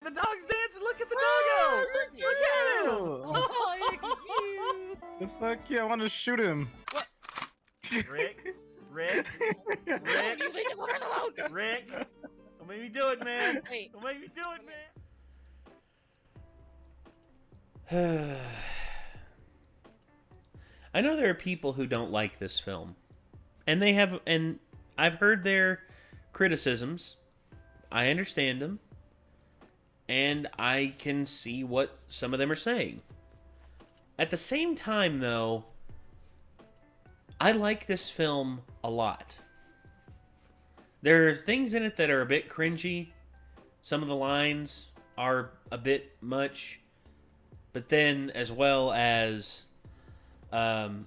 The dog's dancing. Look at the doggo. Look at him. Oh, Erik, it's you. The fuck yeah, I want to shoot him. What? Rick. No, you leave the motors alone. Rick. Don't make me do it, man. Wait. Don't make me do it, man. I know there are people who don't like this film. And I've heard their criticisms. I understand them. And I can see what some of them are saying. At the same time, though, I like this film a lot. There are things in it that are a bit cringy. Some of the lines are a bit much. But then, as well as the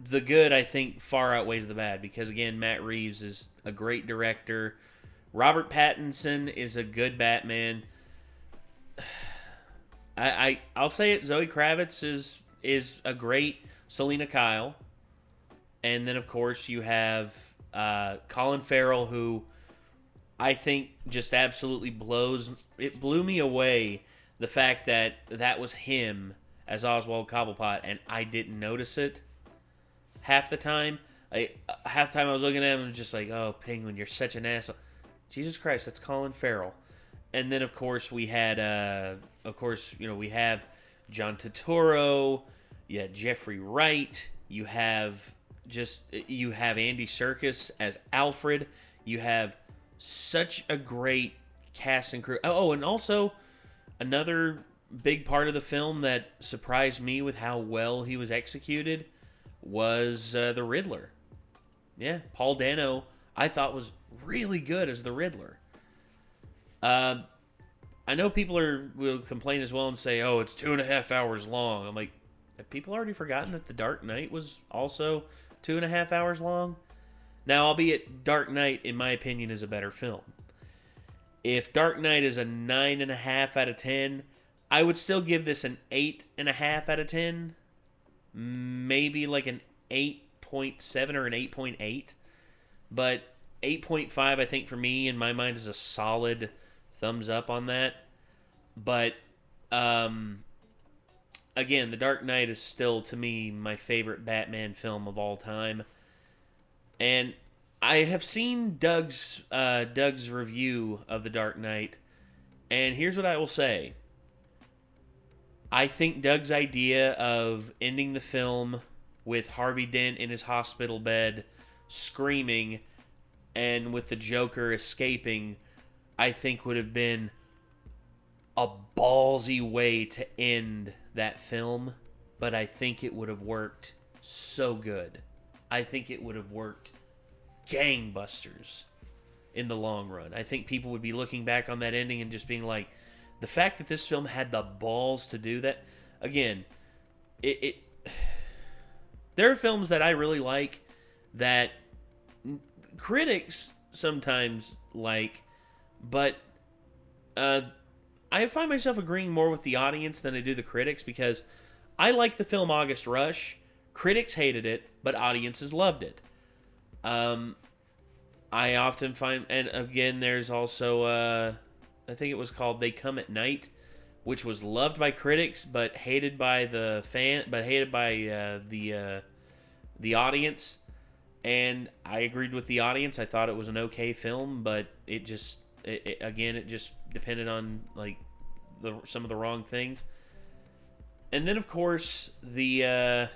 good, I think, far outweighs the bad. Because, again, Matt Reeves is a great director. Robert Pattinson is a good Batman. I'll say it. Zoe Kravitz is a great Selena Kyle. And then, of course, you have Colin Farrell, who I think just absolutely blew me away, the fact that that was him as Oswald Cobblepot, and I didn't notice it half the time. Half the time I was looking at him and just like, oh, Penguin, you're such an asshole. Jesus Christ, that's Colin Farrell. And then, of course, we had, we have John Turturro, you had Jeffrey Wright, you have Andy Serkis as Alfred, you have such a great cast and crew. Oh, and also another big part of the film that surprised me with how well he was executed was the Riddler. Yeah, Paul Dano, I thought was really good as the Riddler. I know people will complain as well and say, oh, it's 2.5 hours long. I'm like, have people already forgotten that The Dark Knight was also 2.5 hours long? Now, albeit Dark Knight, in my opinion, is a better film. If Dark Knight is a 9.5 out of 10, I would still give this an 8.5 out of 10. Maybe like an 8.7 or an 8.8. But 8.5, I think, for me, in my mind, is a solid thumbs up on that. But, again, The Dark Knight is still, to me, my favorite Batman film of all time. And I have seen Doug's review of The Dark Knight, and here's what I will say. I think Doug's idea of ending the film with Harvey Dent in his hospital bed screaming and with the Joker escaping, I think would have been a ballsy way to end that film, but I think it would have worked so good. I think it would have worked gangbusters in the long run. I think people would be looking back on that ending and just being like, the fact that this film had the balls to do that. Again, there are films that I really like that critics sometimes like, but I find myself agreeing more with the audience than I do the critics, because I like the film August Rush. Critics hated it, but audiences loved it. I often find, and again, there's also, I think it was called They Come at Night, which was loved by critics, but hated by the the audience. And I agreed with the audience. I thought it was an okay film, but it just depended on like some of the wrong things. And then, of course, the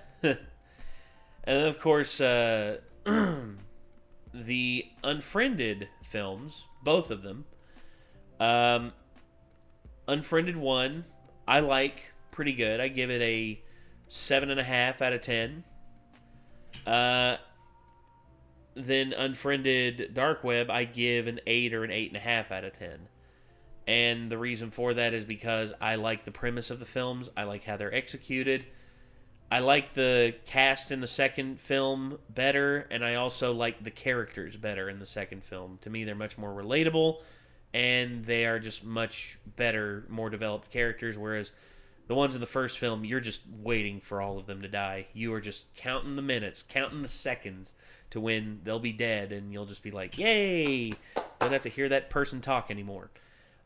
Unfriended films, both of them. Unfriended 1, I like pretty good. I give it a 7.5 out of 10. Then Unfriended Dark Web, I give an 8 or an 8.5 out of 10. And the reason for that is because I like the premise of the films. I like how they're executed. I like the cast in the second film better, and I also like the characters better in the second film. To me, they're much more relatable, and they are just much better, more developed characters, whereas the ones in the first film, you're just waiting for all of them to die. You are just counting the minutes, counting the seconds to when they'll be dead, and you'll just be like, yay! Don't have to hear that person talk anymore.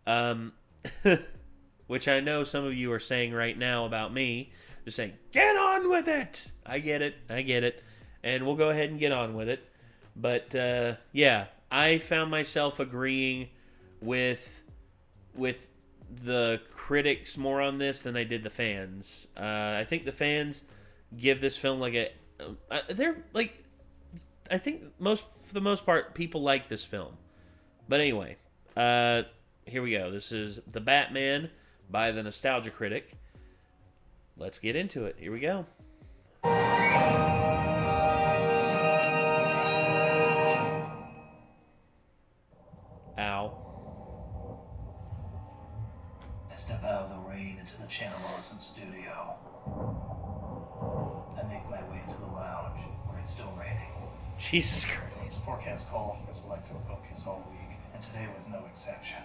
Um, which I know some of you are saying right now about me, just saying, get on with it. I get it. And we'll go ahead and get on with it. But, yeah, I found myself agreeing with the critics more on this than I did the fans. I think the fans give this film like a... they're, like... I think for the most part, people like this film. But anyway, here we go. This is The Batman by the Nostalgia Critic. Let's get into it. Here we go. Ow. I step out of the rain into the Channel Awesome studio. I make my way to the lounge, where it's still raining. Jesus Christ. Forecast called for selective focus all week, and today was no exception.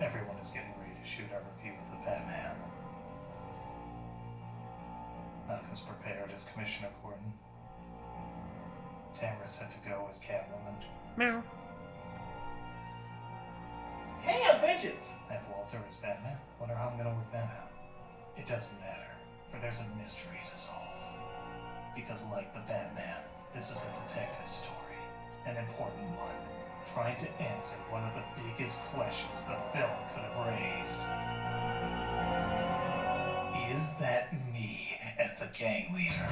Everyone is getting ready to shoot our review of The Batman. Malcolm's prepared as Commissioner Gordon. Tamara's set to go as Catwoman. Meow. Hey, I'm Vengeance! I have Walter as Batman. Wonder how I'm gonna work that out. It doesn't matter, for there's a mystery to solve. Because like the Batman, this is a detective story. An important one. Trying to answer one of the biggest questions the film could have raised. Is that me as the gang leader?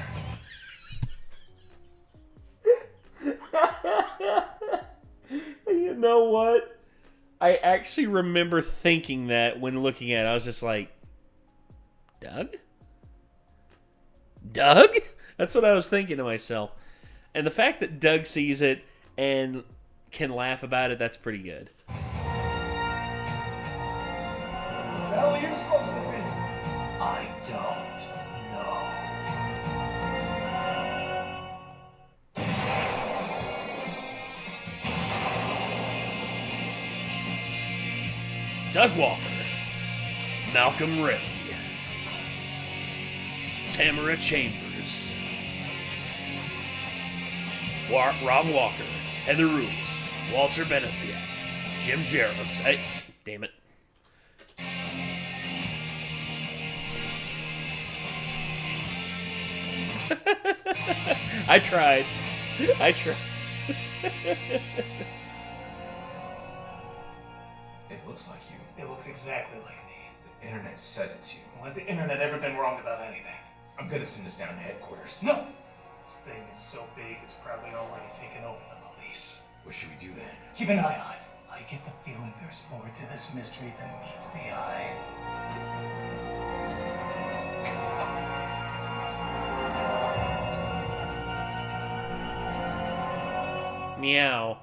You know what? I actually remember thinking that when looking at it. I was just like, Doug? Doug? That's what I was thinking to myself. And the fact that Doug sees it and can laugh about it, that's pretty good. Hell, you're supposed to be. I don't know. Doug Walker, Malcolm Ray, Tamara Chambers, Rob Walker, Heather Ruiz, Walter Benesiak, Jim Jarros. Hey, damn it. I tried. It looks like you. It looks exactly like me. The internet says it's you. Has the internet ever been wrong about anything? I'm gonna send this down to headquarters. No! This thing is so big, it's probably already taken over the police. What should we do then? Keep an eye on it. I get the feeling there's more to this mystery than meets the eye. Meow.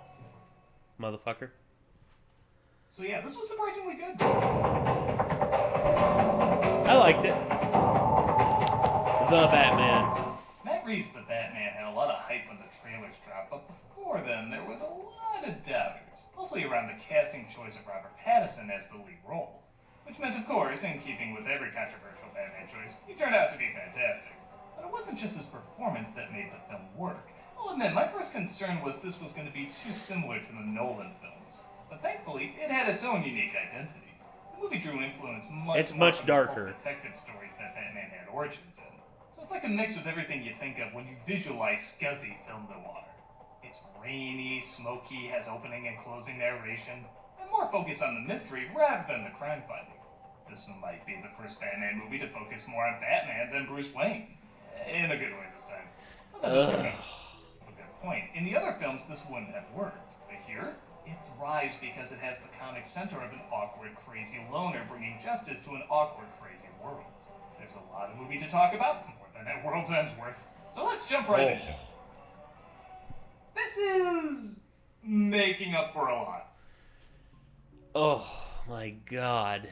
Motherfucker. So yeah, this was surprisingly good. I liked it. The Batman. Matt Reeves' The Batman had a lot of hype when the trailers dropped, but before then, there was a lot of doubters. Mostly around the casting choice of Robert Pattinson as the lead role. Which meant, of course, in keeping with every controversial Batman choice, he turned out to be fantastic. But it wasn't just his performance that made the film work. I'll admit, my first concern was this was going to be too similar to the Nolan films. But thankfully, it had its own unique identity. The movie drew influence It's more much from darker. the cult detective stories that Batman had origins in. So it's like a mix of everything you think of when you visualize scuzzy film noir. It's rainy, smoky, has opening and closing narration, and more focus on the mystery rather than the crime fighting. This might be the first Batman movie to focus more on Batman than Bruce Wayne. In a good way this time. But that doesn't make a good point. In the other films, this wouldn't have worked. But here, it thrives because it has the comic center of an awkward, crazy loner bringing justice to an awkward, crazy world. There's a lot of movie to talk about, more than at World's End's worth. So let's jump right into it. This is making up for a lot. Oh my god.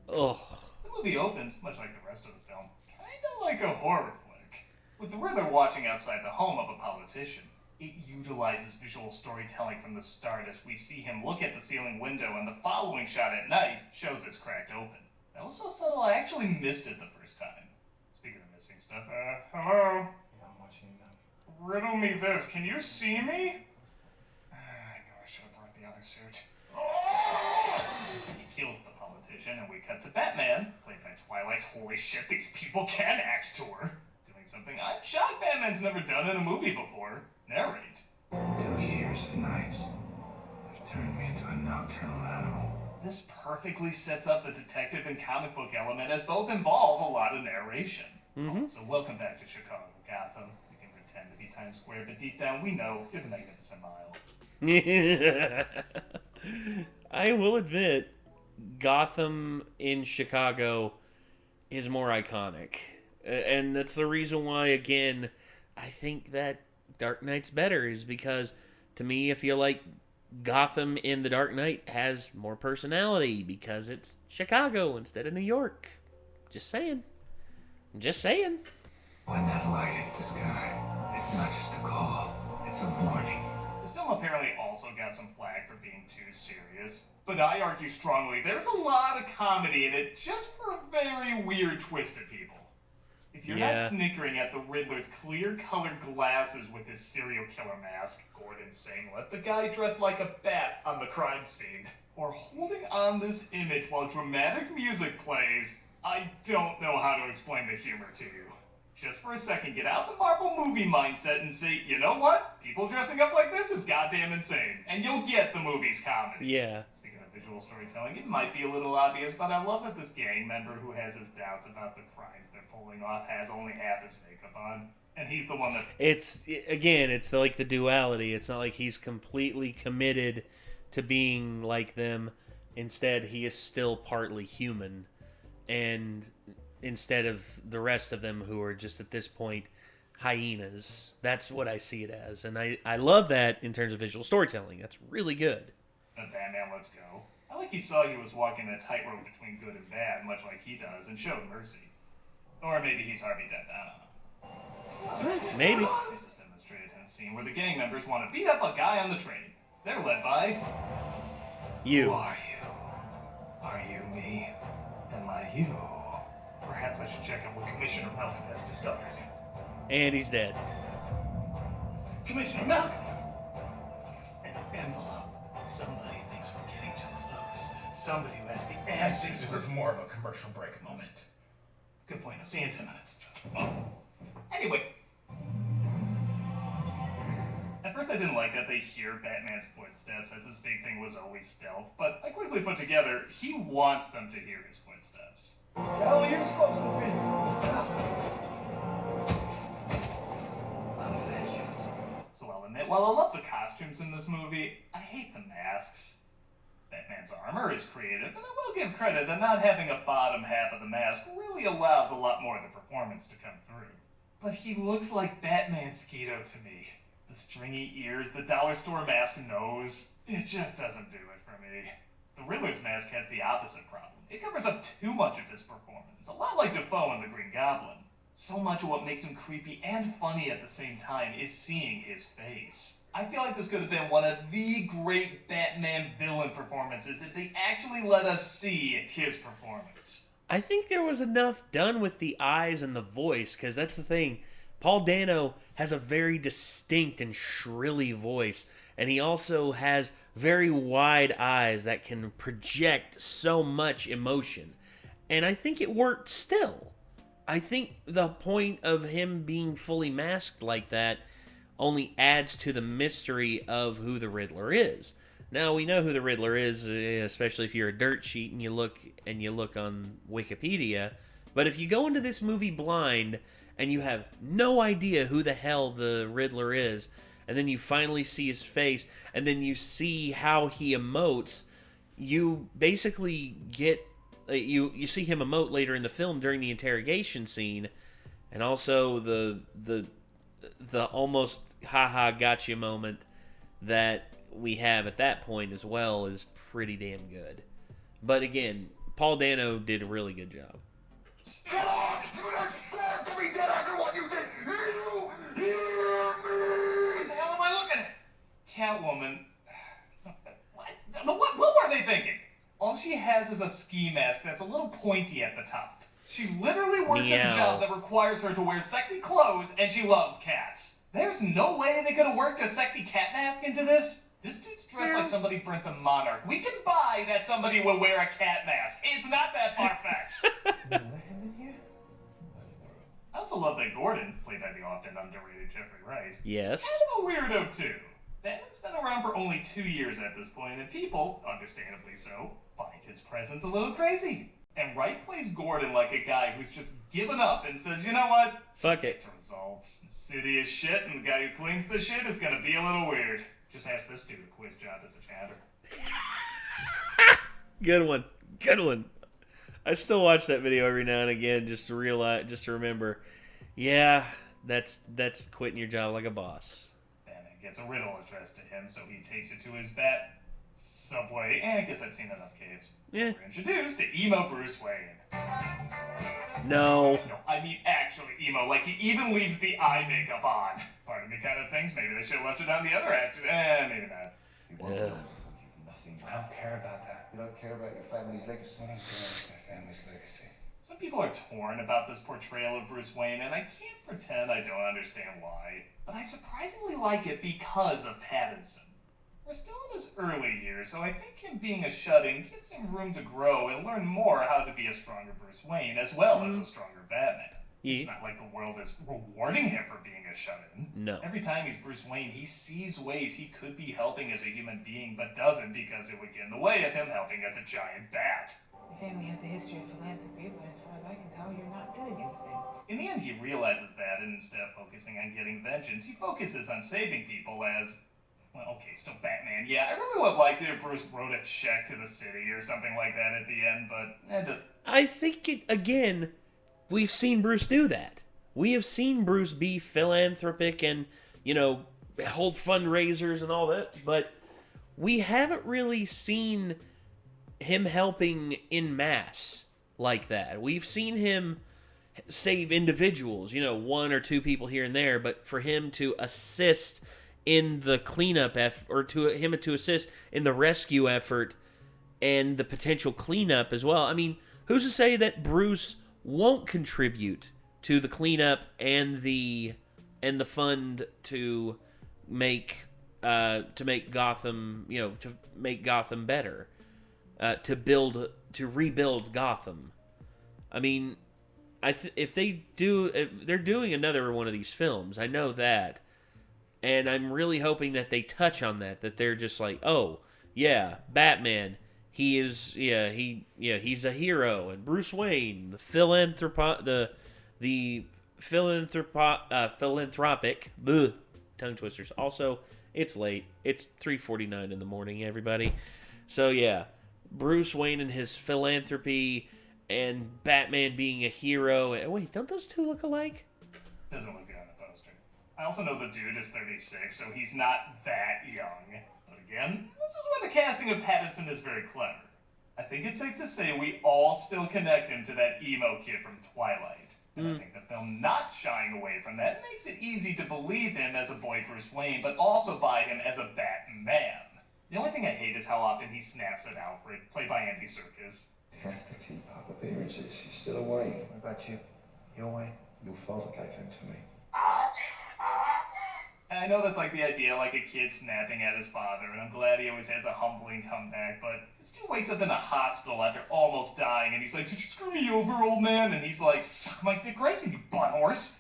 Oh. The movie opens, much like the rest of the film, kinda like a horror flick. With the Riddler watching outside the home of a politician. It utilizes visual storytelling from the start as we see him look at the ceiling window, and the following shot at night shows it's cracked open. That was so subtle I actually missed it the first time. Speaking of missing stuff, hello? Yeah, I'm watching them. Riddle me this, can you see me? I knew I should have leather suit. He kills the politician, and we cut to Batman, played by Twilight's Holy Shit, These People Can Act tour, doing something I'm shocked Batman's never done in a movie before. Narrate. 2 years of nights have turned me into a nocturnal animal. This perfectly sets up the detective and comic book element, as both involve a lot of narration. So welcome back to Chicago, Gotham. You can pretend to be Times Square, but deep down we know you're the Magnificent Mile. I will admit, Gotham in Chicago is more iconic. And that's the reason why, again, I think that Dark Knight's better, is because, to me, I feel like Gotham in The Dark Knight has more personality because it's Chicago instead of New York. Just saying. Just saying. When that light hits the sky, it's not just a call, it's a warning. This film apparently also got some flack for being too serious, but I argue strongly there's a lot of comedy in it just for a very weird twist of people. If you're not snickering at the Riddler's clear-colored glasses with his serial killer mask, Gordon saying, "Let the guy dressed like a bat" on the crime scene, or holding on this image while dramatic music plays, I don't know how to explain the humor to you. Just for a second, get out the Marvel movie mindset and say, you know what? People dressing up like this is goddamn insane. And you'll get the movie's comedy. Yeah. Speaking of visual storytelling, it might be a little obvious, but I love that this gang member who has his doubts about the crimes they're pulling off has only half his makeup on. And he's the one that... It's like the duality. It's not like he's completely committed to being like them. Instead, he is still partly human. And instead of the rest of them who are just at this point hyenas. That's what I see it as. And I love that in terms of visual storytelling. That's really good. And Batman lets go. I like he saw he was walking a tightrope between good and bad, much like he does, and showed mercy. Or maybe he's Harvey Dent, I don't know. Maybe. This is demonstrated in a scene where the gang members want to beat up a guy on the train. They're led by... You. Who are you? Are you me? Am I you? Perhaps I should check out what Commissioner Malcolm has discovered. And he's dead. Commissioner Malcolm! An envelope. Somebody thinks we're getting too close. Somebody who has the answers. This is more of a commercial break moment. Good point. I'll see you in 10 minutes. Anyway. At first I didn't like that they hear Batman's footsteps, as his big thing was always stealth, but I quickly put together he wants them to hear his footsteps. How are you supposed to be? I'm vengeance. So I'll admit, while I love the costumes in this movie, I hate the masks. Batman's armor is creative, and I will give credit that not having a bottom half of the mask really allows a lot more of the performance to come through. But he looks like Batman Skeeto to me. The stringy ears, the dollar store mask nose, it just doesn't do it for me. The Riddler's mask has the opposite problem. It covers up too much of his performance, a lot like Dafoe in The Green Goblin. So much of what makes him creepy and funny at the same time is seeing his face. I feel like this could have been one of the great Batman villain performances if they actually let us see his performance. I think there was enough done with the eyes and the voice, because that's the thing. Paul Dano has a very distinct and shrilly voice, and he also has very wide eyes that can project so much emotion. And I think it worked still. I think the point of him being fully masked like that only adds to the mystery of who the Riddler is. Now, we know who the Riddler is, especially if you're a dirt sheet and you look on Wikipedia. But if you go into this movie blind and you have no idea who the hell the Riddler is, and then you finally see his face, and then you see how he emotes, you basically get... You see him emote later in the film during the interrogation scene, and also the almost haha gotcha moment that we have at that point as well is pretty damn good. But again, Paul Dano did a really good job. You deserve to be dead after what you did! You hear me! What the hell am I looking at? Catwoman... What were they thinking? All she has is a ski mask that's a little pointy at the top. She literally works at a job that requires her to wear sexy clothes, and she loves cats. There's no way they could have worked a sexy cat mask into this? This dude's dressed like somebody burnt the Monarch. We can buy that somebody will wear a cat mask. It's not that far-fetched. Let him in here? I also love that Gordon, played by the often underrated Jeffrey Wright, Yes. is kind of a weirdo too. Batman's been around for only 2 years at this point, and people, understandably so, find his presence a little crazy. And Wright plays Gordon like a guy who's just given up and says, you know what? Fuck it. It's results. The city is shit, and the guy who cleans the shit is gonna be a little weird. Just ask this dude who quit his job as a chatter. Good one. Good one. I still watch that video every now and again just to realize, just to remember. Yeah, that's quitting your job like a boss. Batman gets a riddle addressed to him, so he takes it to his bat subway. I guess I've seen enough caves. Yeah. We're introduced to emo Bruce Wayne. No. No, I mean actually emo. Like he even leaves the eye makeup on. Part of me kind of thinks maybe they should have left it on the other actor. Maybe not. You won't know before you nothing. I don't care about that. You don't care about your family's legacy? I don't care about my family's legacy. Some people are torn about this portrayal of Bruce Wayne, and I can't pretend I don't understand why. But I surprisingly like it because of Pattinson. We're still in his early years, so I think him being a shut-in gives him room to grow and learn more how to be a stronger Bruce Wayne, as well as a stronger Batman. It's not like the world is rewarding him for being a shut-in. No. Every time he's Bruce Wayne, he sees ways he could be helping as a human being, but doesn't because it would get in the way of him helping as a giant bat. Your family has a history of philanthropy, but as far as I can tell, you're not doing anything. In the end, he realizes that, and instead of focusing on getting vengeance, he focuses on saving people as... Well, okay, still Batman. Yeah, I really would have liked it if Bruce wrote a check to the city or something like that at the end, but... I think, again, we've seen Bruce do that. We have seen Bruce be philanthropic and, hold fundraisers and all that, but we haven't really seen him helping in mass like that. We've seen him save individuals, 1 or 2 people here and there, but for him to assist in the cleanup effort, or to assist in the rescue effort and the potential cleanup as well. I mean, who's to say that Bruce won't contribute to the cleanup and the fund to make Gotham, to make Gotham better, to rebuild Gotham. I mean, if they're doing another one of these films, I know that. And I'm really hoping that they touch on that they're just like, oh, yeah, Batman, he's a hero, and Bruce Wayne, the philanthropic, tongue twisters. Also, it's late. It's 3:49 in the morning, everybody. So yeah, Bruce Wayne and his philanthropy, and Batman being a hero. Wait, don't those two look alike? Doesn't look good on the poster. I also know the dude is 36, so he's not that young. But again, this is where the casting of Pattinson is very clever. I think it's safe to say we all still connect him to that emo kid from Twilight. And I think the film not shying away from that makes it easy to believe him as a boy Bruce Wayne, but also buy him as a Batman. The only thing I hate is how often he snaps at Alfred, played by Andy Serkis. You have to keep up appearances. You're still a Wayne. What about you? Your Wayne? Your father gave them to me. And I know that's like the idea, like a kid snapping at his father, and I'm glad he always has a humbling comeback, but this dude wakes up in a hospital after almost dying, and he's like, did you screw me over, old man? And he's like, suck my Dick Grayson, you butt horse.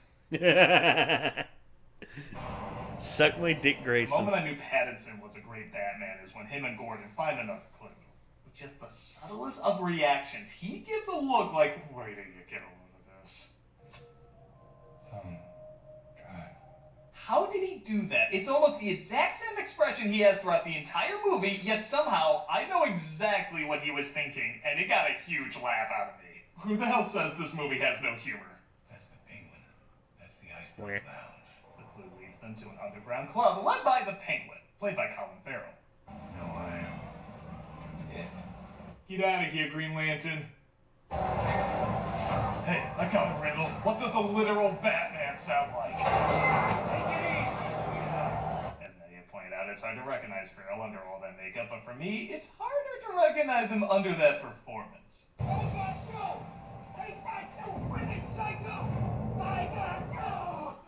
Suck my Dick The Grayson. moment I knew Pattinson was a great Batman is when him and Gordon find another clue. With just the subtlest of reactions, he gives a look like, wait till you get a load of this. How did he do that? It's almost the exact same expression he has throughout the entire movie, yet somehow I know exactly what he was thinking, and it got a huge laugh out of me. Who the hell says this movie has no humor? That's the Penguin. That's the Iceberg Lounge. The clue leads them to an underground club led by the Penguin, played by Colin Farrell. No, I am. Yeah. Get out of here, Green Lantern. Hey, I got a riddle. What does a literal Batman sound like? Take it easy, sweetheart. As many have pointed out, it's hard to recognize Farrell under all that makeup, but for me, it's harder to recognize him under that performance. I got you! Take my two freaking psycho! I got you!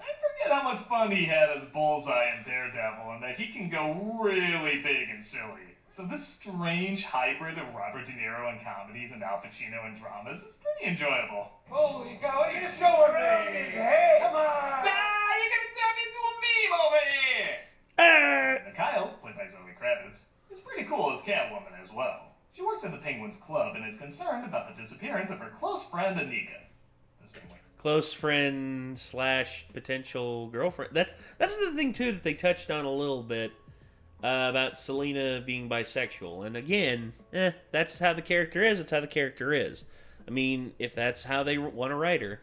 I forget how much fun he had as Bullseye and Daredevil, and that he can go really big and silly. So this strange hybrid of Robert De Niro in comedies and Al Pacino in dramas is pretty enjoyable. Holy cow, what are you showing me? Hey, come on! Ah, you're gonna turn me into a meme over here! And Kyle, played by Zoe Kravitz, is pretty cool as Catwoman as well. She works at the Penguins Club and is concerned about the disappearance of her close friend Anika. The same way. Close friend / potential girlfriend. That's the thing too that they touched on a little bit about Selena being bisexual. And again, that's how the character is. It's how the character is. I mean, if that's how they want to write her.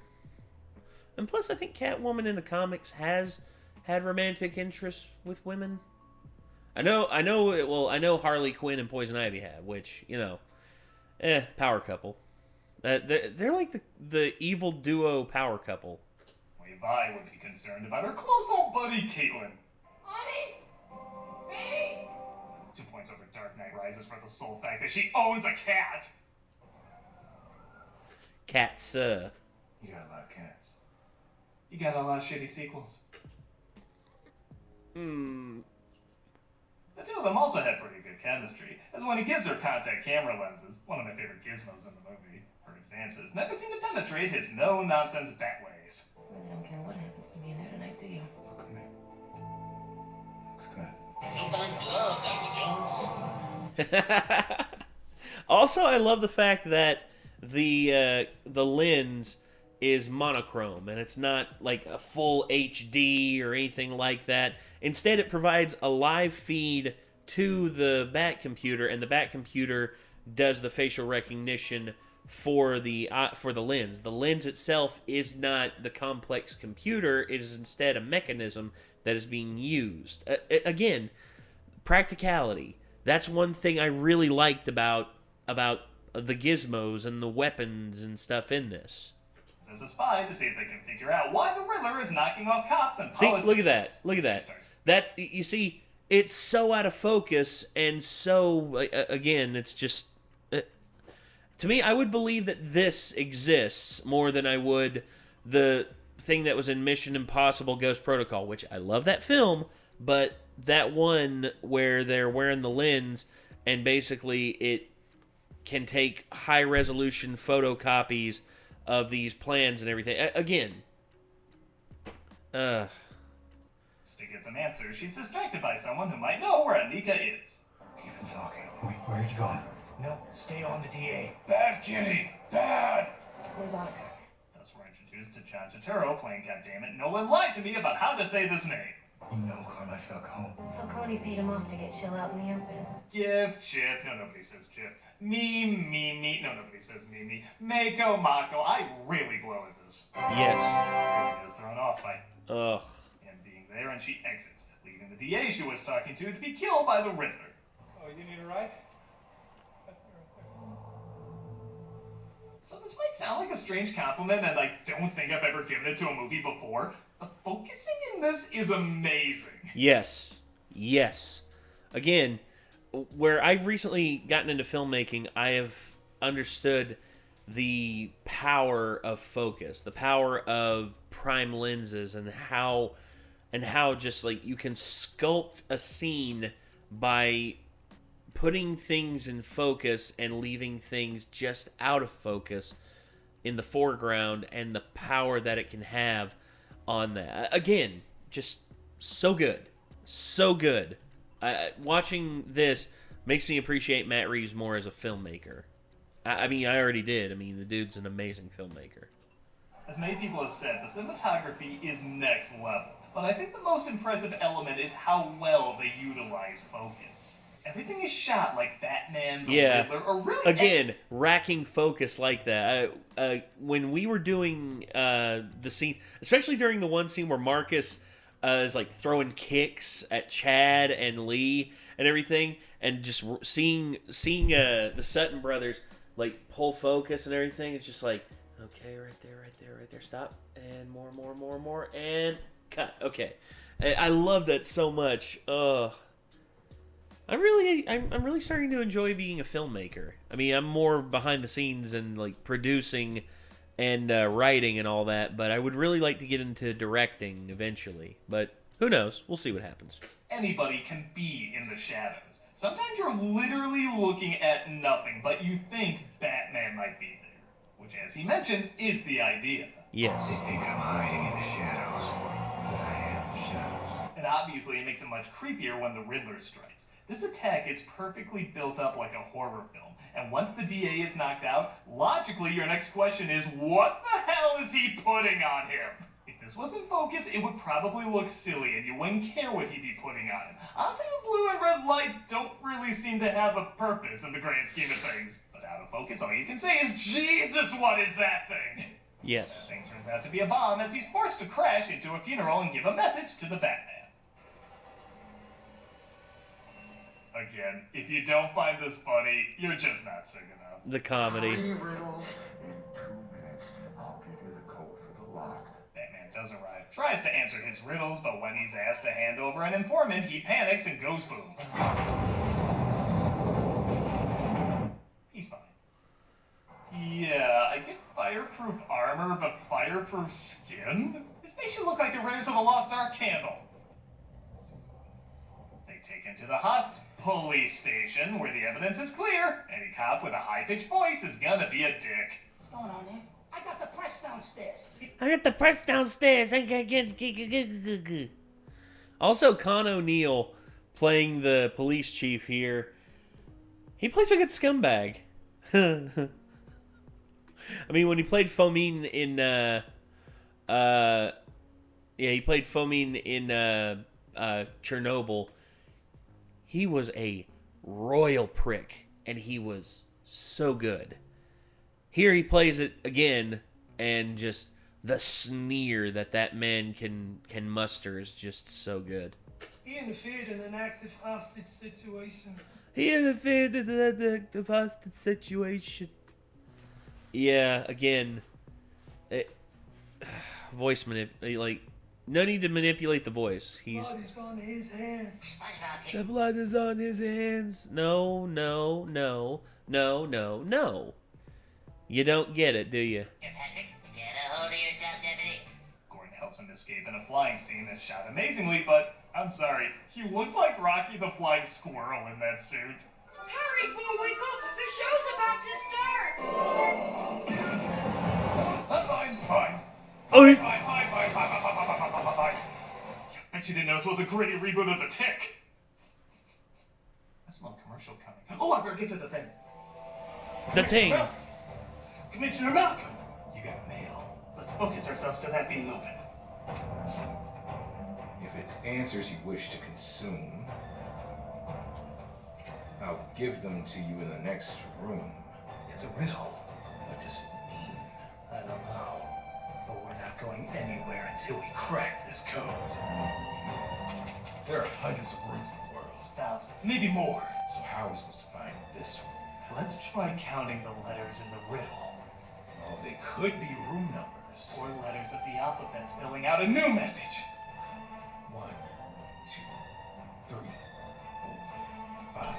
And plus, I think Catwoman in the comics has had romantic interests with women. I know. Well, I know Harley Quinn and Poison Ivy have, which, you know, power couple. They're like the evil duo power couple. Vi would be concerned about her close old buddy Caitlin. Honey! Baby! 2 points over Dark Knight Rises for the sole fact that she owns a cat. Cats. You got a lot of cats. You got a lot of shitty sequels. The two of them also had pretty good chemistry, as when he gives her contact camera lenses, one of my favorite gizmos in the movie, her advances never seem to penetrate his no-nonsense bat ways. Really don't care what happens to me in there tonight, do you? Look at me. Looks good. No time for love, Dapper Jones. Also, I love the fact that the lens is monochrome and it's not like a full HD or anything like that. Instead, it provides a live feed to the Bat computer, and the Bat computer does the facial recognition for the lens. The lens itself is not the complex computer; it is instead a mechanism that is being used. Again, practicality. That's one thing I really liked about the gizmos and the weapons and stuff in this. As a spy to see if they can figure out why the Riddler is knocking off cops and See, politicians. look at that. Look at that. That, you see, it's so out of focus and so, again, it's just... to me, I would believe that this exists more than I would the thing that was in Mission Impossible Ghost Protocol, which I love that film, but that one where they're wearing the lens and basically it can take high-resolution photocopies of these plans and everything. Again. To get some answers, she's distracted by someone who might know where Anika is. Keep him talking. Wait, where are you going? No, stay on the DA. Bad kitty! Bad! Where's Annika? Thus we're introduced to John Turturro playing Goddammit. Nolan lied to me about how to say this name. You know Carmine Falcone. Falcone paid him off to get Chill out in the open. Gif, Jif, no, nobody says Jif. Me, no, nobody says me. Mako, Mako, I really blow at this. Yes. Selena is thrown off by Ugh. him being there, and she exits, leaving the DA she was talking to be killed by the Riddler. Oh, you need a ride? So this might sound like a strange compliment, and I don't think I've ever given it to a movie before, but focusing in this is amazing. Yes. Yes. Again, where I've recently gotten into filmmaking, I have understood the power of focus, the power of prime lenses, and how just like you can sculpt a scene by putting things in focus and leaving things just out of focus in the foreground, and the power that it can have on that. Again, just so good. So good. Watching this makes me appreciate Matt Reeves more as a filmmaker. I mean, I already did. I mean, the dude's an amazing filmmaker. As many people have said, the cinematography is next level, but I think the most impressive element is how well they utilize focus. Everything is shot like Batman, the Riddler, or really... Again, racking focus like that. When we were doing the scene, especially during the one scene where Marcus is like throwing kicks at Chad and Lee and everything, and just seeing the Sutton brothers like pull focus and everything, it's just like, okay, right there, stop, and more, and cut. Okay, I love that so much. I'm really starting to enjoy being a filmmaker. I mean, I'm more behind the scenes and like producing and writing and all that, but I would really like to get into directing eventually. But who knows? We'll see what happens. Anybody can be in the shadows. Sometimes you're literally looking at nothing, but you think Batman might be there. Which, as he mentions, is the idea. Yes. They think I'm hiding in the shadows, but I am the shadows. And obviously it makes it much creepier when the Riddler strikes. This attack is perfectly built up like a horror film, and once the DA is knocked out, logically your next question is, what the hell is he putting on him? If this was in focus, it would probably look silly and you wouldn't care what he'd be putting on him. Honestly, the blue and red lights don't really seem to have a purpose in the grand scheme of things. But out of focus, all you can say is, Jesus, what is that thing? Yes. That thing turns out to be a bomb as he's forced to crash into a funeral and give a message to the Batman. Again, if you don't find this funny, you're just not sick enough. The comedy. 3 riddles in 2 minutes. I'll give you the code for the lock. Batman does arrive, tries to answer his riddles, but when he's asked to hand over an informant, he panics and goes boom. He's fine. Yeah, I get fireproof armor, but fireproof skin? His face should look like a Raiders of the Lost Ark candle. They take him to the police station, where the evidence is clear. Any cop with a high-pitched voice is gonna be a dick. What's going on there? I got the press downstairs. I got the press downstairs. Also, Con O'Neill playing the police chief here. He plays a good scumbag. I mean, when he played Fomin in, he played Fomin in Chernobyl. He was a royal prick, and he was so good. Here he plays it again, and just the sneer that man can muster is just so good. He interfered in an active hostage situation. Yeah, again, voice no need to manipulate the voice. Blood is on his hands. The blood is on his hands. No. You don't get it, do you? Patrick, get a hold of yourself, deputy. Gordon helps him escape in a flying scene that's shot amazingly, but I'm sorry, he looks like Rocky the Flying Squirrel in that suit. Hurry, Bullwinkle! The show's about to start! Fine. Oh, Fine. Bet you didn't know this was a gritty reboot of The Tick. I smell a commercial coming. Oh, I better get to the thing. the thing. Commissioner Malcolm, you got mail. Let's focus ourselves to that being open. If it's answers you wish to consume, I'll give them to you in the next room. It's a riddle. What does it mean? I don't know. But we're not going anywhere until we crack this code. There are hundreds of rooms in the world. Thousands, maybe more. So how are we supposed to find this room? Let's try counting the letters in the riddle. Oh, they could be room numbers. Or letters of the alphabet spelling out a new message. 1, 2, 3, 4, 5,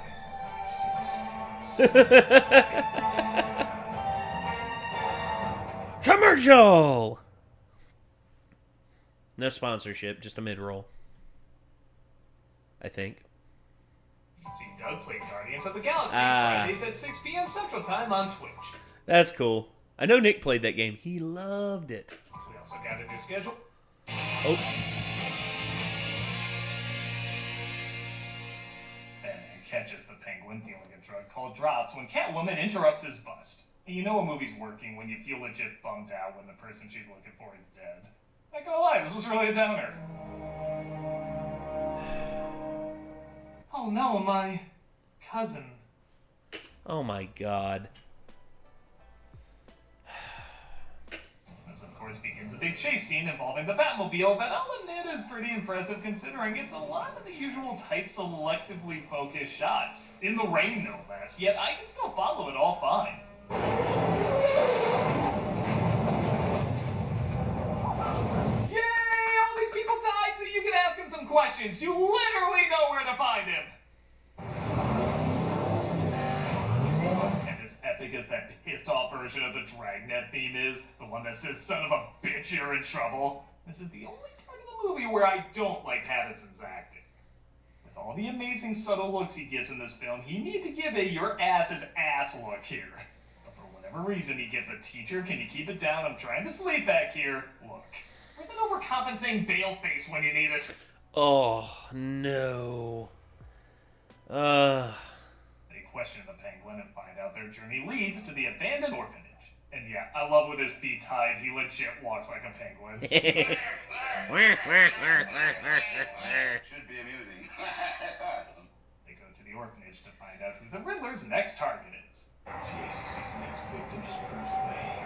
6, 7, 8, 9. Commercial! No sponsorship, just a mid-roll. I think. See Doug play Guardians of the Galaxy Fridays at 6 p.m. Central Time on Twitch. That's cool. I know Nick played that game. He loved it. We also got a new schedule. Oh. Batman catches the Penguin dealing a drug called drops when Catwoman interrupts his bust. And you know a movie's working when you feel legit bummed out when the person she's looking for is dead. Not gonna lie, this was really a downer. Oh no, my cousin. Oh my god. This, of course, begins a big chase scene involving the Batmobile that I'll admit is pretty impressive considering it's a lot of the usual tight, selectively focused shots. In the rain, no less, yet I can still follow it all fine. Yay! All these people died so you can ask him some questions. You literally know where to find him. And as epic epic as that pissed off version of the Dragnet theme is, the one that says, "Son of a bitch, you're in trouble," this is the only part of the movie where I don't like Pattinson's acting. With all the amazing subtle looks he gives in this film, he need to give a "your ass is ass" look here. But for whatever reason, he gives a "teacher, can you keep it down? I'm trying to sleep back here" look. Where's that overcompensating bail face when you need it? Oh, no. They question the Penguin and find out their journey leads to the abandoned orphanage. And yeah, I love with his feet tied, he legit walks like a penguin. Should be amusing. They go to the orphanage to find out who the Riddler's next target is. Jesus, his next victim is Bruce Wayne.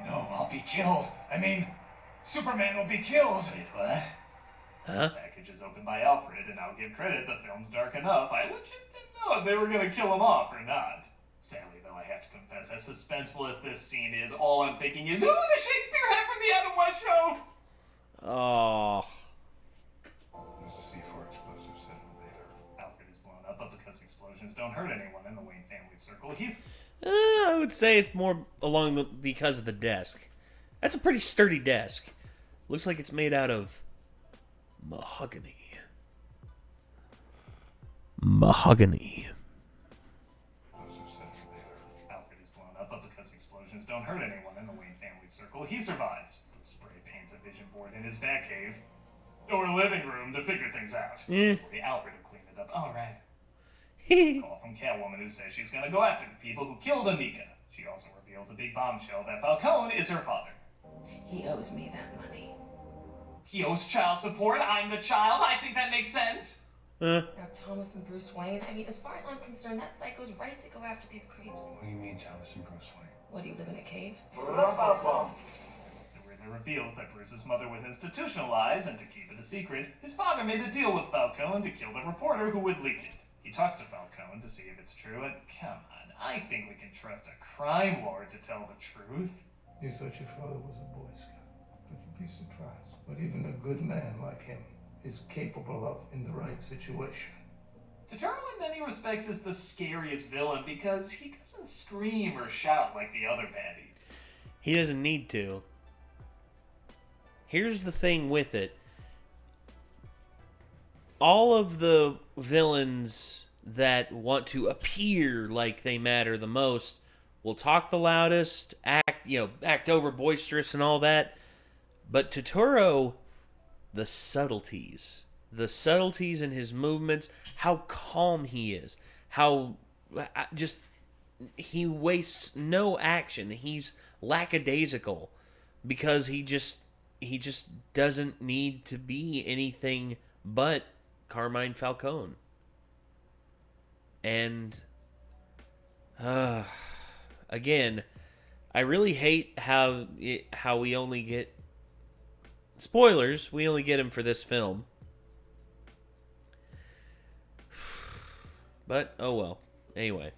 No, I'll be killed. I mean, Superman will be killed. Wait, what? Huh? The package is opened by Alfred, and I'll give credit, the film's dark enough. I legit didn't know if they were gonna kill him off or not. Sadly, though, I have to confess, as suspenseful as this scene is, all I'm thinking is, ooh, the Shakespeare head from the Adam West show! Oh. There's a C4 explosive sent later. Alfred is blown up, but because explosions don't hurt anyone in the Wayne family circle, he's... I would say it's more along the because of the desk. That's a pretty sturdy desk. Looks like it's made out of mahogany. Mahogany. Alfred is blown up, but because explosions don't hurt anyone in the Wayne family circle, he survives. Bruce spray paints a vision board in his Batcave, or living room, to figure things out. Alfred will clean it up. All right. A call from Catwoman who says she's gonna go after the people who killed Anika. She also reveals a big bombshell that Falcone is her father. He owes me that money. He owes child support. I'm the child. I think that makes sense. Now, Thomas and Bruce Wayne, I mean, as far as I'm concerned, that psycho's right to go after these creeps. What do you mean, Thomas and Bruce Wayne? What, do you live in a cave? The Riddler reveals that Bruce's mother was institutionalized, and to keep it a secret, his father made a deal with Falcone to kill the reporter who would leak it. He talks to Falcone to see if it's true, and come on, I think we can trust a crime lord to tell the truth. You thought your father was a Boy Scout, but you'd be surprised what even a good man like him is capable of in the right situation. Totoro in many respects is the scariest villain because he doesn't scream or shout like the other baddies. He doesn't need to. Here's the thing with it. All of the villains that want to appear like they matter the most will talk the loudest, act over boisterous and all that. But Totoro, the subtleties in his movements, how calm he is, how just he wastes no action. He's lackadaisical because he just doesn't need to be anything but Carmine Falcone. And again, I really hate how we only get spoilers. We only get him for this film. But oh well. Anyway.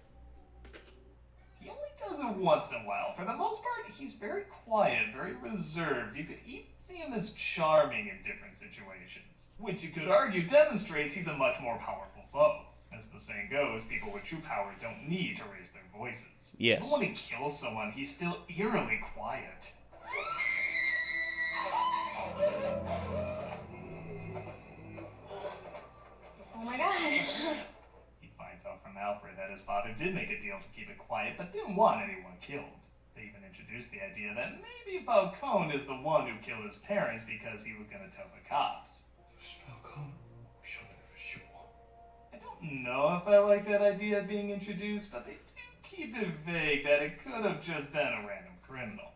He only does it once in a while. For the most part, he's very quiet, very reserved. You could even see him as charming in different situations, which you could argue demonstrates he's a much more powerful foe. As the saying goes, people with true power don't need to raise their voices. Yes. Even when he kills someone, he's still eerily quiet. Oh my god. He finds out from Alfred that his father did make a deal to keep it quiet, but didn't want anyone killed. They even introduced the idea that maybe Falcone is the one who killed his parents because he was going to tell the cops. Falcone? Sure, for sure. I don't know if I like that idea being introduced, but they do keep it vague that it could have just been a random criminal.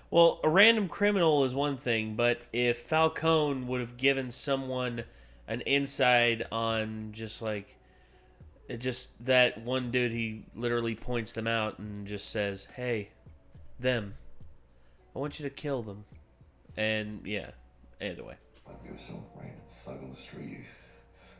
Well, a random criminal is one thing, but if Falcone would have given someone an insight on just that one dude, he literally points them out and just says, "Hey, them. I want you to kill them." And yeah, either way. Like there was some random thug on the street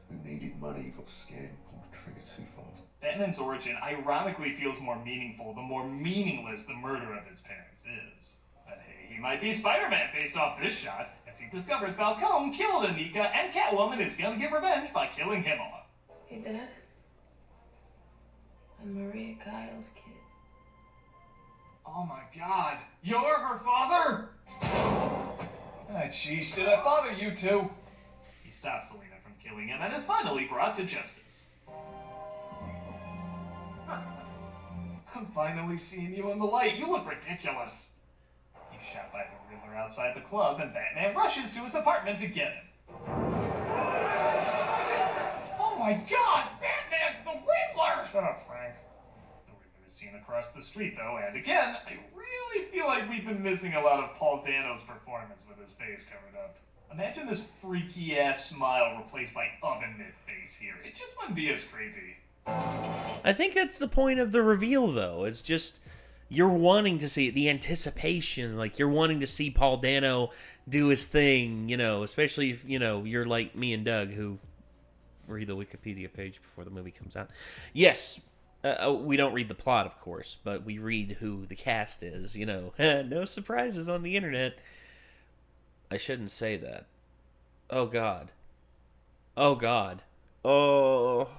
who needed money, got scared and pulled the trigger too fast. Batman's origin ironically feels more meaningful the more meaningless the murder of his parents is. But hey, he might be Spider-Man based off this shot, as he discovers Falcone killed Anika and Catwoman is gonna get revenge by killing him off. Hey, Dad. I'm Maria Kyle's kid. Oh my god, you're her father? Ah, jeez, did I bother you too? He stopped Selena from killing him and is finally brought to justice. I'm finally seeing you in the light. You look ridiculous. He's shot by the Riddler outside the club, and Batman rushes to his apartment to get him. Oh my god! Batman's the Riddler! Shut up, Frank. The Riddler is seen across the street, though, and again, I really feel like we've been missing a lot of Paul Dano's performance with his face covered up. Imagine this freaky-ass smile replaced by oven mitt face here. It just wouldn't be as creepy. I think that's the point of the reveal, though. It's just you're wanting to see it, the anticipation. Like, you're wanting to see Paul Dano do his thing, you know, especially if, you know, you're like me and Doug, who read the Wikipedia page before the movie comes out. Yes, we don't read the plot, of course, but we read who the cast is, you know. No surprises on the internet. I shouldn't say that. Oh, God. Oh, God. Oh...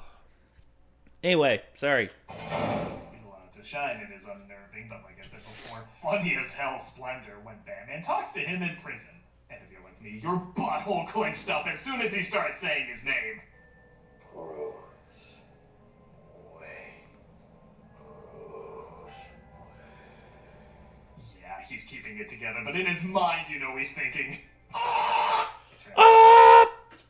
Anyway, sorry. He's allowed to shine. It is unnerving, but like I said before, funny as hell splendor when Batman talks to him in prison. And if you're like me, your butthole clenched up as soon as he starts saying his name. Bruce Wayne. Yeah, he's keeping it together, but in his mind, you know he's thinking...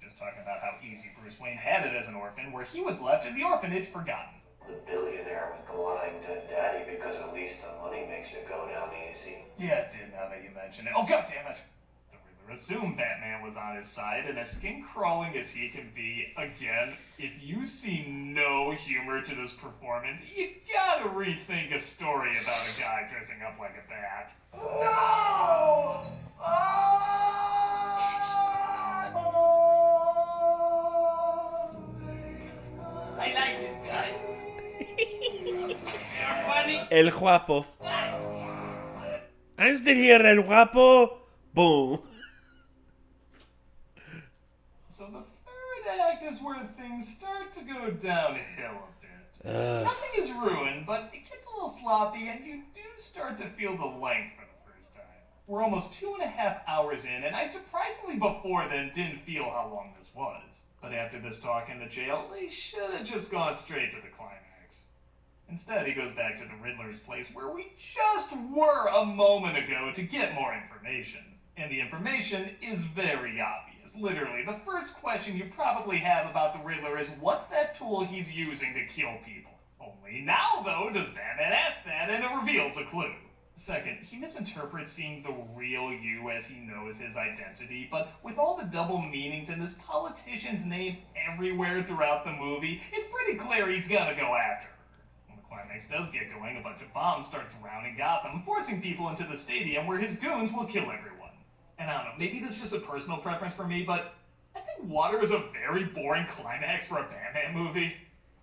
Just talking about how easy Bruce Wayne had it as an orphan, where he was left in the orphanage forgotten. The billionaire with the lying dead daddy, because at least the money makes it go down easy. Yeah, it did, now that you mention it. Oh, goddammit! The Riddler assumed Batman was on his side, and as skin-crawling as he can be, again, if you see no humor to this performance, you gotta rethink a story about a guy dressing up like a bat. No! I like this guy. You're funny. El Guapo. I'm still here, El Guapo. Boom. So the third act is where things start to go downhill a bit. Nothing is ruined, but it gets a little sloppy, and you do start to feel the length for the first time. We're almost 2.5 hours in, and I surprisingly before then didn't feel how long this was. But after this talk in the jail, they should have just gone straight to the climax. Instead, he goes back to the Riddler's place where we just were a moment ago to get more information. And the information is very obvious. Literally, the first question you probably have about the Riddler is what's that tool he's using to kill people? Only now, though, does Batman ask that, and it reveals a clue. Second, he misinterprets seeing the real you as he knows his identity, but with all the double meanings and this politician's name everywhere throughout the movie, it's pretty clear he's gonna go after her. When the climax does get going, a bunch of bombs start drowning Gotham, forcing people into the stadium where his goons will kill everyone. And I don't know, maybe this is just a personal preference for me, but I think water is a very boring climax for a Batman movie.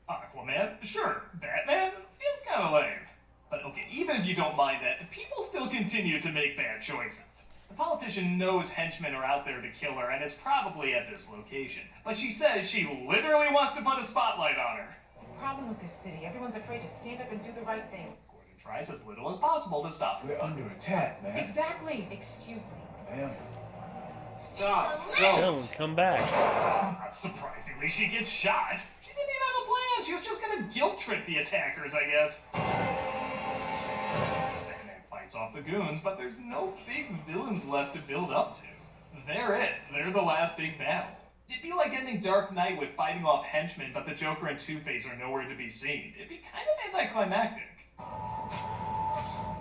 Aquaman? Sure. Batman? Feels kinda lame. But okay, even if you don't mind that, people still continue to make bad choices. The politician knows henchmen are out there to kill her, and is probably at this location. But she says she literally wants to put a spotlight on her. The problem with this city, everyone's afraid to stand up and do the right thing. Gordon tries as little as possible to stop her. We're under attack, man. Exactly. Excuse me. Ma'am. Stop! Don't come back. Not surprisingly, she gets shot. She didn't even have a plan. She was just gonna guilt trip the attackers, I guess. Batman fights off the goons, but there's no big villains left to build up to. They're it. They're the last big battle. It'd be like ending Dark Knight with fighting off henchmen, but the Joker and Two-Face are nowhere to be seen. It'd be kind of anticlimactic.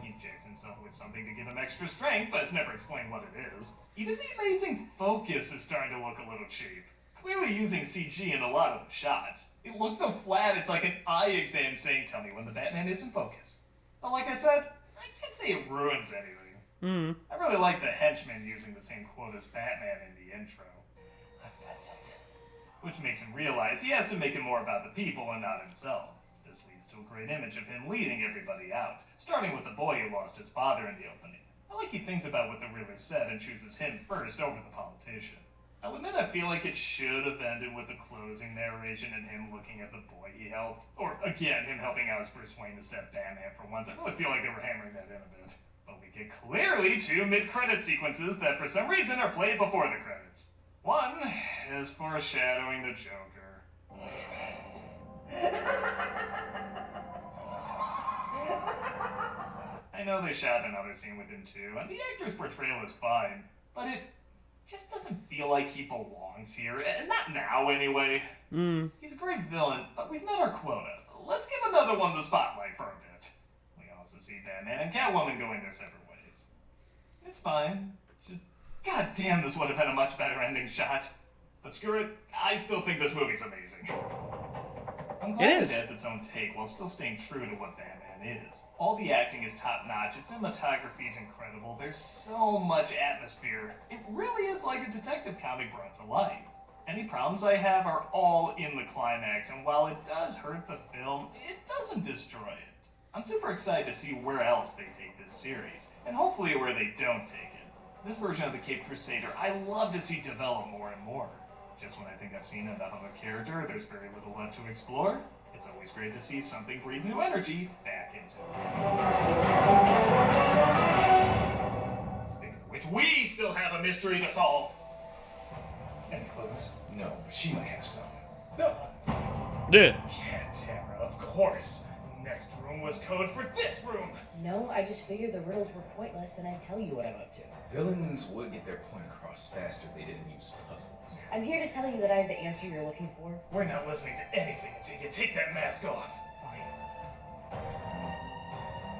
He injects himself with something to give him extra strength, but it's never explained what it is. Even the amazing focus is starting to look a little cheap. Clearly using CG in a lot of the shots. It looks so flat, it's like an eye exam saying, tell me when the Batman is in focus. But like I said, I can't say it ruins anything. I really like the henchman using the same quote as Batman in the intro. Which makes him realize he has to make it more about the people and not himself. This leads to a great image of him leading everybody out, starting with the boy who lost his father in the opening. I like he thinks about what the Riddler said and chooses him first over the politician. I'll admit I feel like it should have ended with the closing narration and him looking at the boy he helped. Or, again, him helping out as Bruce Wayne instead of Batman for once. I really feel like they were hammering that in a bit. But we get clearly 2 mid-credit sequences that for some reason are played before the credits. One is foreshadowing the Joker. I know they shot another scene with him too, and the actor's portrayal is fine, but it just doesn't feel like he belongs here, and not now anyway. He's a great villain, but we've met our quota. Let's give another one the spotlight for a bit. We also see Batman and Catwoman going their separate ways. It's fine. Just, goddamn, this would have been a much better ending shot. But screw it, I still think this movie's amazing. I'm glad it has its own take while still staying true to what Batman is. All the acting is top-notch, its cinematography is incredible, there's so much atmosphere. It really is like a detective comic brought to life. Any problems I have are all in the climax, and while it does hurt the film, it doesn't destroy it. I'm super excited to see where else they take this series, and hopefully where they don't take it. This version of the Caped Crusader, I love to see develop more and more. Just when I think I've seen enough of a character, there's very little left to explore. It's always great to see something breathe new energy back into it. Speaking of which, we still have a mystery to solve. Any clues? No, but she might have some. No. Yeah. Yeah, Tara, of course. Next room was code for this room. No, I just figured the riddles were pointless and I'd tell you what I'm up to. Villains would get their point across faster if they didn't use puzzles. I'm here to tell you that I have the answer you're looking for. We're not listening to anything until you take that mask off. Fine.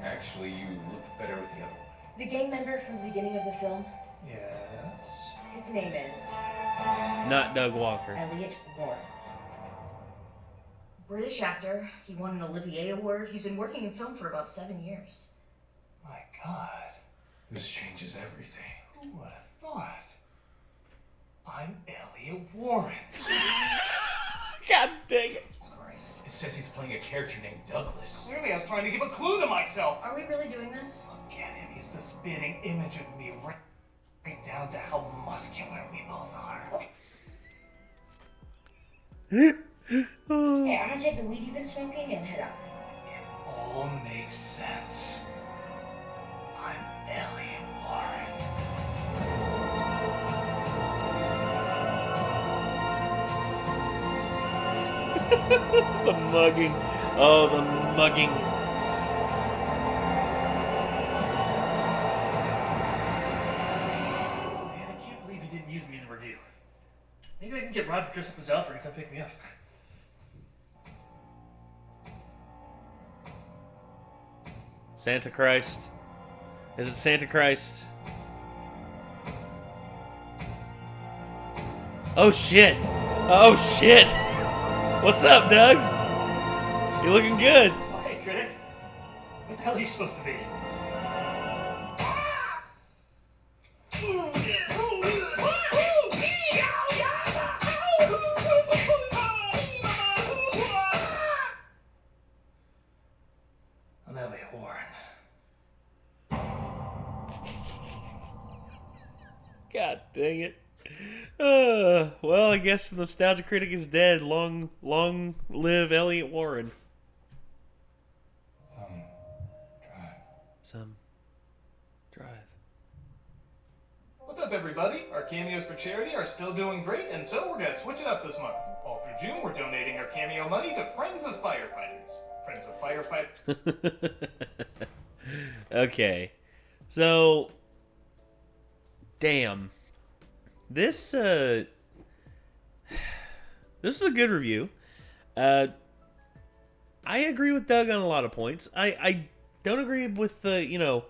Actually, you look better with the other one. The gang member from the beginning of the film, Yes? his name is Not Doug Walker. Elliot Warren. British actor. He won an Olivier Award. He's been working in film for about 7 years. My God. This changes everything. Who would have thought? I'm Elliot Warren. God dang it. Christ. It says he's playing a character named Douglas. Clearly I was trying to give a clue to myself. Are we really doing this? Look at him. He's the spitting image of me, right down to how muscular we both are. Hey, I'm gonna take the weed you've been smoking and head out. It all makes sense. I'm Elliot Warren. The mugging. Oh, the mugging. Man, I can't believe he didn't use me in the review. Maybe I can get Rob to dress up as Alfred and come pick me up. Santa Christ. Is it Santa Christ? Oh shit! Oh shit! What's up, Doug? You looking good? Oh, hey, Critic. What the hell are you supposed to be? I'm Elliot Warren. God dang it. Well, I guess the Nostalgia Critic is dead. Long live Elliot Warren. Some drive. What's up, everybody? Our cameos for charity are still doing great, and so we're gonna switch it up this month. All through June, we're donating our cameo money to Friends of Firefighters. Friends of Firefighters. Okay. So, damn. This is a good review. I agree with Doug on a lot of points. I don't agree with the,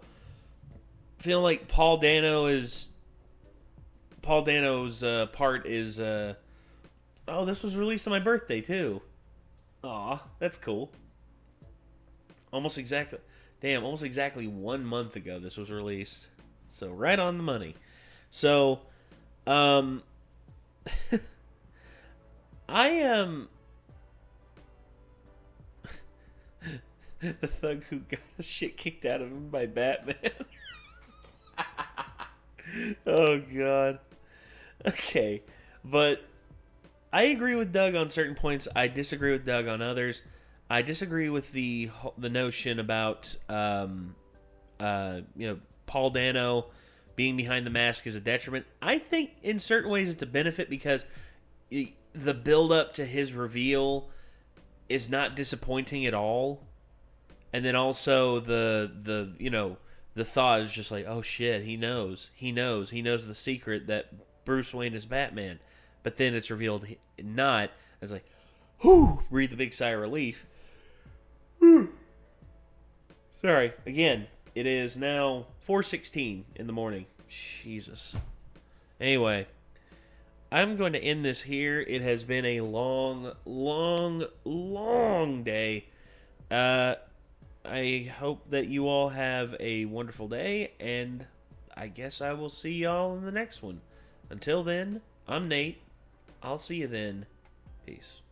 feeling like Paul Dano's part is, oh, this was released on my birthday too. Aw, that's cool. Almost exactly 1 month ago this was released. So right on the money. So, I am the thug who got the shit kicked out of him by Batman. Oh god. Okay. But I agree with Doug on certain points. I disagree with Doug on others. I disagree with the notion about Paul Dano being behind the mask is a detriment. I think in certain ways it's a benefit because the build up to his reveal is not disappointing at all. And then also the thought is just like, oh shit, he knows the secret that Bruce Wayne is Batman. But then it's revealed not. It's like, whew, breathe a big sigh of relief. Sorry. Again, it is now 4:16 in the morning. Jesus. Anyway, I'm going to end this here. It has been a long, long, long day. I hope that you all have a wonderful day, and I guess I will see y'all in the next one. Until then, I'm Nate. I'll see you then. Peace.